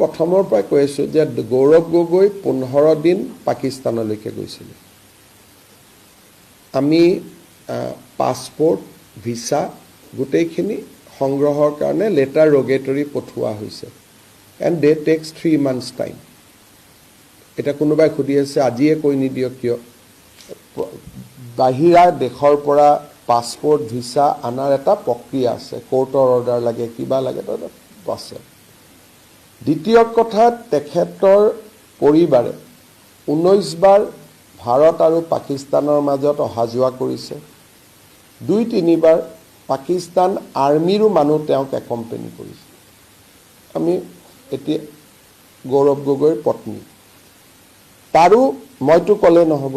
প্ৰথমৰ পৰা কৈ আছোঁ যে গৌৰৱ গগৈ 15 দিন পাকিস্তানলৈকে গৈছিলে। আমি পাছপোৰ্ট ভিছা গোটেইখিনি সংগ্ৰহৰ কাৰণে লেটাৰ ৰগেটৰী পঠোৱা হৈছে and they takes 3 months time. এটা কোনোবাই সুধি আছে আজিয়ে কৈ নিদিয়ক কিয়? বাহিৰা দেশৰ পৰা পাছপোৰ্ট ভিছা আনাৰ এটা প্ৰক্ৰিয়া আছে, কোৰ্টৰ অৰ্ডাৰ লাগে, কিবা লাগে, তাত আছে। দ্বিতীয় কথা, তেখেতৰ পৰিবাৰে 19 বাৰ ভাৰত আৰু পাকিস্তানৰ মাজত অহা যোৱা কৰিছে। 2-3 বাৰ পাকিস্তান আৰ্মিৰো মানুহ তেওঁক একম্পেনি কৰিছে। আমি এতিয়া গৌৰৱ গগৈৰ পত্নী, তাৰো মইতো ক'লে নহ'ব,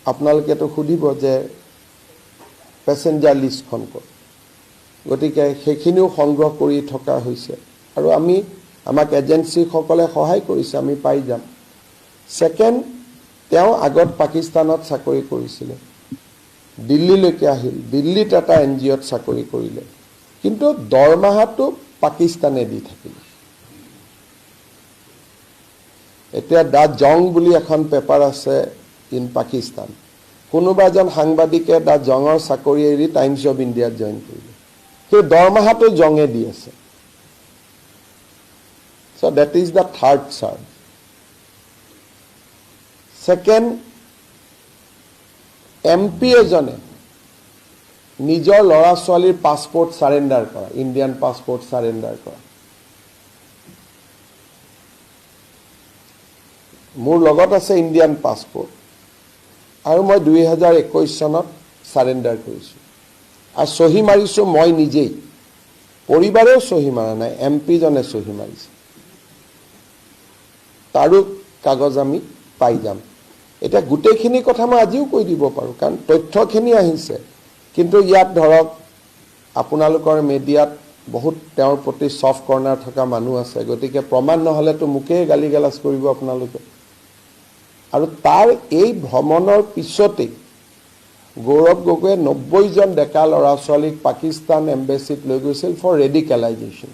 আপোনালোকেতো সুধিব যে পেছেঞ্জাৰ লিষ্টখন ক'ত। গতিকে সেইখিনিও সংগ্ৰহ কৰি থকা হৈছে আৰু আমাক এজেঞ্চিসকলে সহায় কৰিছে, আমি পাই যাম। ছেকেণ্ড, তেওঁ আগত পাকিস্তানত চাকৰি কৰিছিলে, দিল্লীলৈকে আহিল, দিল্লীত এটা NGOত চাকৰি কৰিলে, কিন্তু দৰমহাটো পাকিস্তানে দি থাকিলে। এতিয়া দ্য জং বুলি এখন পেপাৰ আছে ইন পাকিস্তান, কোনোবা এজন সাংবাদিকে দ্য জঙৰ চাকৰি এৰি টাইমছ অৱ ইণ্ডিয়াত জইন কৰিলে, সেই দৰমহাটো জঙে দি আছে। So that is the third charge. Second, MP এজনে নিজৰ ল'ৰা ছোৱালীৰ পাছপোৰ্ট সাৰেণ্ডাৰ কৰা, ইণ্ডিয়ান পাছপোৰ্ট সাৰেণ্ডাৰ কৰা। মোৰ লগত আছে ইণ্ডিয়ান পাছপোৰ্ট আৰু মই 2021 চনত সাৰেণ্ডাৰ কৰিছোঁ আৰু চহী মাৰিছোঁ মই নিজেই, পৰিবাৰেও চহী মাৰা নাই, MP জনে চহী মাৰিছে। তাৰো কাগজ আমি পাই যাম। এতিয়া গোটেইখিনি কথা মই আজিও কৈ দিব পাৰোঁ, কাৰণ তথ্যখিনি আহিছে, কিন্তু ইয়াত ধৰক আপোনালোকৰ মিডিয়াত বহুত তেওঁৰ প্ৰতি ছফ্ট কৰ্ণাৰ থকা মানুহ আছে, গতিকে প্ৰমাণ নহ'লেতো মোকেই গালি গালাজ কৰিব আপোনালোকে। আৰু তাৰ এই ভ্ৰমণৰ পিছতেই গৌৰৱ গগৈয়ে 90 জন ডেকা ল'ৰা ছোৱালীক পাকিস্তান এম্বেচিত লৈ গৈছিল ফৰ ৰেডিকেলাইজেশ্যন।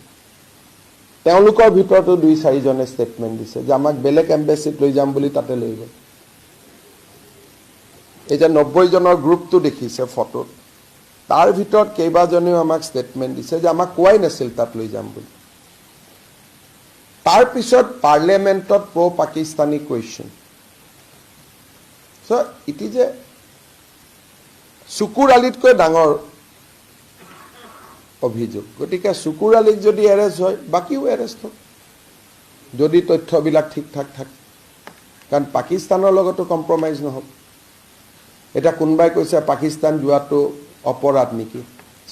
তেওঁলোকৰ ভিতৰতো 2-4 জনে ষ্টেটমেণ্ট দিছে যে আমাক বেলেগ এম্বেচিত লৈ যাম বুলি তাতে লৈ গ'ল। এই যে 90 জনৰ গ্ৰুপটো দেখিছে ফটোত, তাৰ ভিতৰত কেইবাজনেও আমাক ষ্টেটমেণ্ট দিছে যে আমাক কোৱাই নাছিল তাত লৈ যাম বুলি। তাৰপিছত পাৰ্লিয়ামেণ্টত pro' Pakistani question. So' it is a চুকুৰ আলিতকৈ ডাঙৰ অভিযোগ। গতিকে চুকুৰ আলিক যদি এৰেষ্ট হয়, বাকীও এৰেষ্ট হয় যদি তথ্যবিলাক ঠিক ঠাক থাকে, কাৰণ পাকিস্তানৰ লগতো কম্প্ৰমাইজ নহ'ব। এতিয়া কোনোবাই কৈছে পাকিস্তান যোৱাটো অপৰাধ নেকি?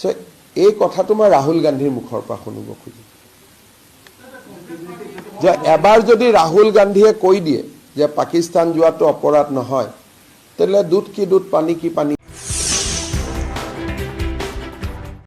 চ' এই কথাটো মই ৰাহুল গান্ধীৰ মুখৰ পৰা শুনিব খুজিম যে এবাৰ যদি ৰাহুল গান্ধীয়ে কৈ দিয়ে যে পাকিস্তান যোৱাটো অপৰাধ নহয়, তেতিয়াহ'লে দুধ কি দুধ, পানী কি পানী।